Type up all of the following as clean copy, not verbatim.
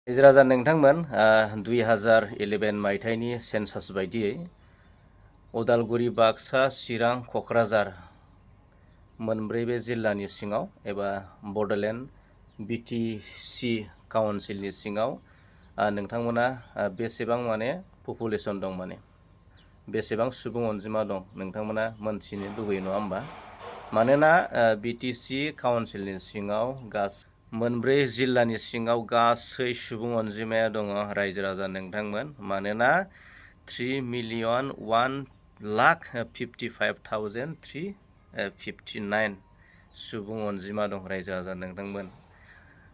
रायजो राजा नोंथांमोन 2011 मायथाइनि सेन्सास बायदियै उदालगुरि, बाक्सा, चिरां, क'क्राझार मोनब्रै बे जिल्लानि सिङाव एबा बड'लेण्ड BTC काउन्सिलनि सिङाव नोंथांमोना बेसेबां पपुलेसन दं बेसेबां सुबुं अनजिमा दं नोंथांमोना मोनथिनो लुबैयो नङा होमबा? मानोना BTC काउन्सिलनि सिङाव मोनब्रै जिल्लानि सिङाव गासै सुबुं अनजिमाया दङ रायजो राजा नोंथांमोन। मानोना 3,155,359 सुबुं अनजिमा दं रायजो राजा नोंथांमोन।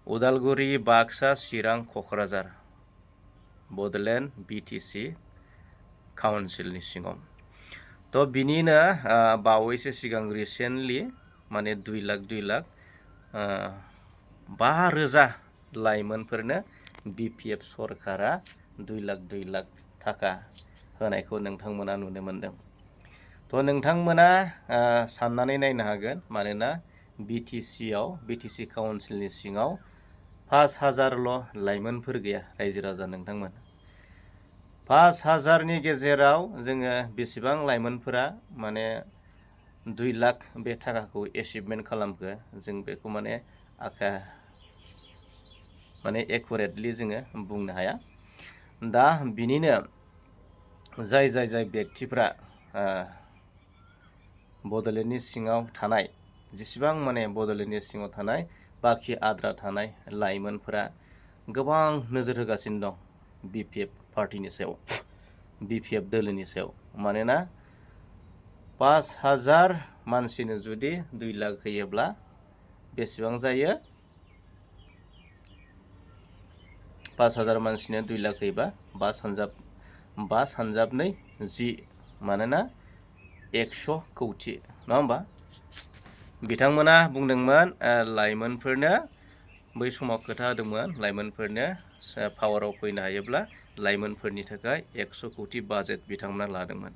उदालगुरि, बाक्सा, चिरां, क'क्राझार बड'लेण्ड BTC काउन्सिलनि सिङाव। थ' बिनिनो बावैसो सिगां रिसेन्टलि 2 लाख 5,000 लाइमोनफोरनो BPF सरकारा 2 लाख थाखा होनायखौ नोंथांमोना नुनो मोनदों। थ' नोंथांमोना साननानै नायनो हागोन, मानोना BTC काउन्सिलनि सिङाव 5,000ल' लाइमोनफोर गैया रायजो राजा नोंथांमोन। 5,000नि गेजेराव जोङो बेसेबां लाइमोनफोरा 2 लाख बे थाखाखौ एचिभमेन्ट खालामखो जों बेखौ एकुरेटलि जोङो बुंनो हाया। दा बिनिनो जाय बेक्तिफ्रा बड'लेण्डनि सिङाव थानाय जेसेबां बड'लेण्डनि सिङाव थानाय बाखि आद्रा थानाय लाइमोनफोरा गोबां नोजोर होगासिनो दं BPF पार्टिनि सायाव, BPF दोलोनि सायाव। मानोना 5,000 मानसिनो जुदि 2 लाख होयोब्ला बेसेबां जायो? 5,000 मानसिनो 2 लाख होयोबा 5 सानजाबनै 10, मानोना 100 कौटि नङा होमबा? बिथांमोना बुंदोंमोन लाइमोनफोरनो बै समाव खोथा होदोंमोन, लाइमोनफोरनो पावाराव फैनो हायोब्ला लाइमोनफोरनि थाखाय 100 कौटि बाजेट बिथांमोना लादोंमोन।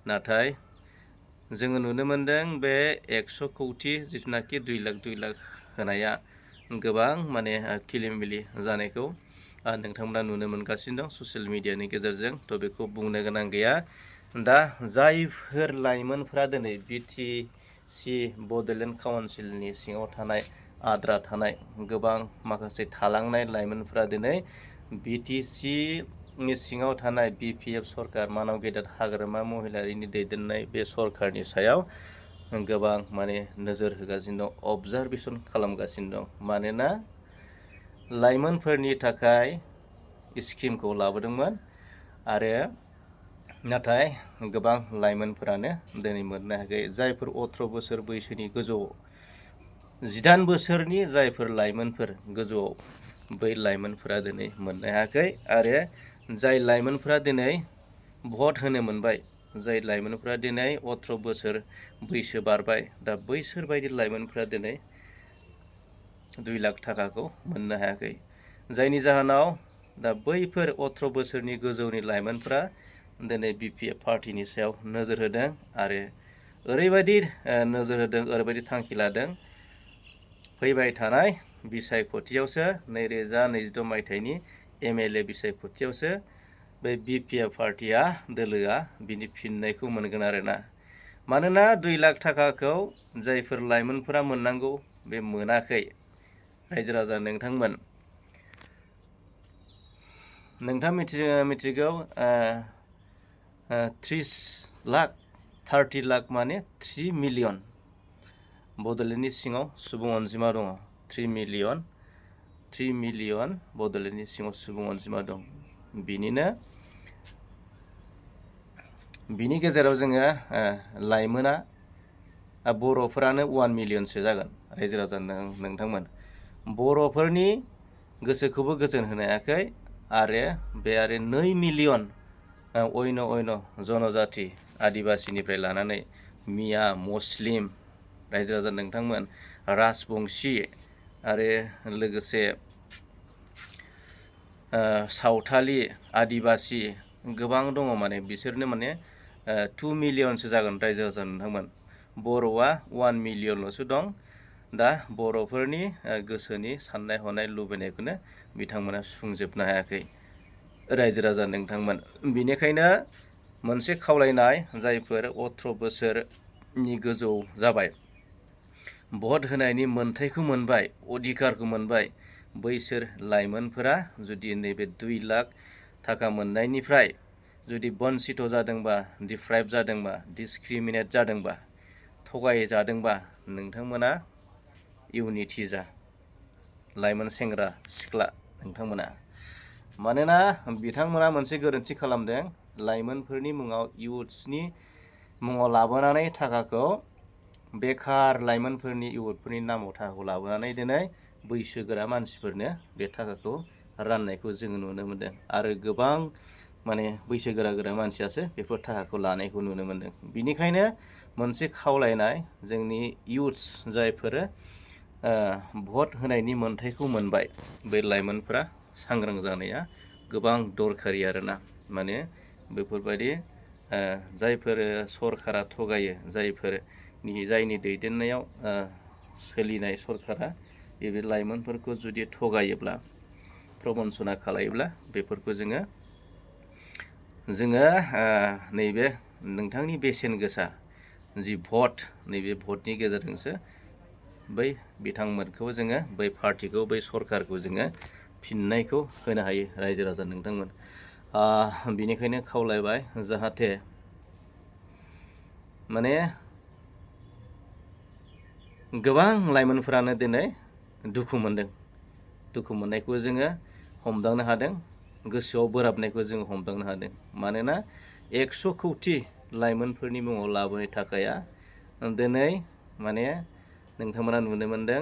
नाथाय जोङो नुनो मोनदों बे 100 कौटि जिथुनाखि 2 लाख होनाया गोबां खिलिमिलि जानायखौ नोंथांमोना नुनो मोनगासिनो दं ससियेल मिडियानि गेजेरजों। थ' बेखौ बुंनो गोनां गैया। दा जायफोर लाइमोनफ्रा दिनै BTC बड'लेण्ड काउन्सिलनि सिङाव थानाय आद्रा थानाय गोबां माखासे थालांनाय लाइमोनफ्रा दिनै BTCनि सिङाव थानाय BPF सरकार मानाव गेदेर हाग्रामा महिलारिनि दैदेननाय बे सरकारनि सायाव गोबां नोजोर होगासिनो दं, अबजारभेसन खालामगासिनो दं। मानोना लाइमोनफोरनि थाखाय स्किमखौ लाबोदोंमोन, आरो नाथाय गोबां लाइमोनफोरानो दिनै मोननो हायाखै। जायफोर 18 बोसोर बैसोनि गोजौआव, 19 बोसोरनि जायफोर लाइमोनफोर गोजौआव, बै लाइमोनफोरा दिनै मोननो हायाखै। आरो जाय लाइमोनफोरा दिनै भट होनो मोनबाय, जाय लाइमोनफोरा दिनै 18 बोसोर बैसो बारबाय, दा बैसोरबायदि लाइमोनफोरा दिनै 2 लाख थाखाखौ मोननो हायाखै। जायनि जाहोनाव दा बैफोर 18 बोसोरनि गोजौनि लाइमोनफ्रा दिनै BPF पार्टिनि सायाव नोजोर होदों, आरो ओरैबायदि नोजोर होदों, ओरैबायदि थांखि लादों, फैबाय थानाय बिसायख'थियावसो 2026 मायथाइनि MLA बिसायख'थियावसो बे BPF पार्टिया दोलोआ बिनि फिननायखौ मोनगोन आरोना। मानोना 2 लाख थाखाखौ जायफोर लाइमोनफोरा मोननांगौ बे मोनाखै रायजो राजा नोंथांमोन। नोंथाङा मिथिगौ 30 लाख माने 3 मिलियन बड'लेण्डनि सिङाव सुबुं अनजिमा दङ। 3 मिलियन बड'लेण्डनि सिङाव सुबुं अनजिमा दं। बिनि गेजेराव जोङो लाइमोना बर'फोरानो 1 मिलियनसो जागोन रायजो राजा नोंथांमोन। बर'फोरनि गोसोखौबो गोजोन होनो हायाखै, आरो 2 मिलियन अन्य जनजाति आदिबासिनिफ्राय लानानै मिया, मुस्लिम रायजो राजा नोंथांमोन, राजबंसि, आरो लोगोसे सावथालि, आदिबासि गोबां दङ। बिसोरनो 2 मिलियनसो जागोन रायजो राजा नोंथांमोन। बर'आ 1 मिलियनल'सो दं। दा बर'फोरनि गोसोनि साननाय हनाय लुबैनायखौनो बिथांमोना सुफुंजोबनो हायाखै रायजो राजा नोंथांमोन। बेनिखायनो मोनसे खावलायनाय जायफोर 18 बोसोरनि गोजौ जाबाय, भट होनायनि मोन्थायखौ मोनबाय, अधिकारखौ मोनबाय, बैसोर लाइमोनफोरा जुदि नैबे 2 लाख थाखा मोननायनिफ्राय जुदि बन्सित जादोंबा, डिप्राइभ जादोंबा, डिसक्रिमिनेट जादोंबा, थगायजादोंबा, नोंथांमोना इउनिटि जा, लाइमोन सेंग्रा सिख्ला नोंथांमोना। मानोना बिथांमोना मोनसे गोरोन्थि खालामदों, लाइमोनफोरनि मुङाव, इयुथ्सनि मुङाव लाबोनानै थाखाखौ, बेखार लाइमोनफोरनि इयुथफोरनि नामाव थाखाखौ लाबोनानै दिनै बैसोगोरा मानसिफोरनो बे थाखाखौ राननायखौ जोङो नुनो मोनदों। आरो गोबां माने बैसोगोरा मानसियासो बेफोर थाखाखौ लानायखौ नुनो मोनदों। बिनिखायनो मोनसे खावलायनाय, जोंनि इयुथ्स जायफोरो भट होनायनि मोन्थायखौ मोनबाय, बै लाइमोनफोरा सांग्रां जानाया गोबां दरखारि आरोना। माने बेफोरबायदि जायफोर सरकारा थगायो, जायनि दैदेननायाव सोलिनाय सरकारा बे लाइमोनफोरखौ जुदि थगायोब्ला, प्रबन्सना खालायोब्ला, बेफोरखौ जोङो नैबे नोंथांनि बेसेन गोसा जि भट, नैबे भटनि गेजेरजोंसो बै बिथांमोनखौ जोङो, बै पार्टिखौ, बै सरकारखौ जोङो फिननायखौ होनो हायो रायजो राजा नोंथांमोन। बिनिखायनो खावलायबाय जाहाथे माने गोबां लाइमोनफोरानो दिनै दुखु मोनदों। दुखु मोननायखौ जोङो हमदांनो हादों, गोसोआव बोराबनायखौ जोङो हमदांनो हादों। मानोना 100 कौटि लाइमोनफोरनि मुङाव लाबोनाय थाखाया दिनै माने नोंथांमोना नुनो मोनदों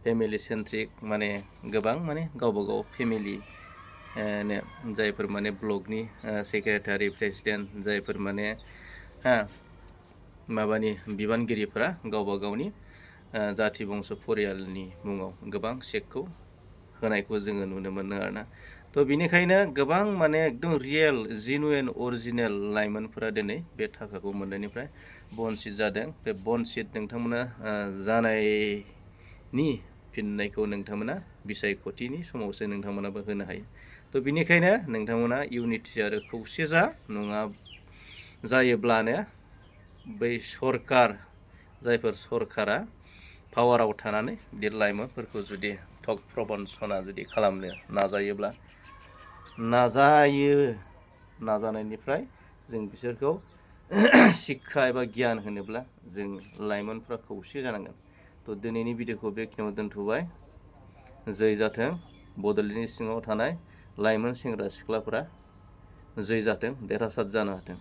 फेमिलि सेन्ट्रिक माने गोबां माने गावबा गाव फेमिलि, जायफोर माने ब्लकनि सेक्रेटारि, प्रेसिडेन्ट, जायफोर माने माबानि बिबानगिरिफोरा गावबा गावनि जाथि बंस' परियालनि मुङाव गोबां चेकखौ होनायखौ जोङो नुनो मोनो आरोना। थ' बिनिखायनो गोबां माने एकदम रियेल, जेनुवेन, अरिजिनेल लाइमोनफोरा दिनै बे थाखाखौ मोननायनिफ्राय बन्सित जादों। बे बन्सित नोंथांमोना जानायनि फिननायखौ नोंथांमोना बिसायख'थिनि समावसो नोंथांमोनाबो होनो हायो। थ' बिनिखायनो नोंथांमोना इउनिटि आरो खौसे जा, नङा जायोब्लानो बै सरकार, जायफोर सरकारा पावाराव थानानै बे लाइमोनफोरखौ जुदि प्रबन्सना जुदि खालामनो नाजानायनिफ्राय जों बिसोरखौ शिक्षा एबा गियान होनोब्ला जों लाइमोनफ्रा खौसे जानांगोन। थ' दिनैनि भिडिअखौ बेखिनियाव दोनथ'बाय। जै जाथों, बड'लेण्डनि सिङाव थानाय लाइमोन सेंग्रा सिख्लाफोरा जै जाथों, देरहासार जानो हाथों।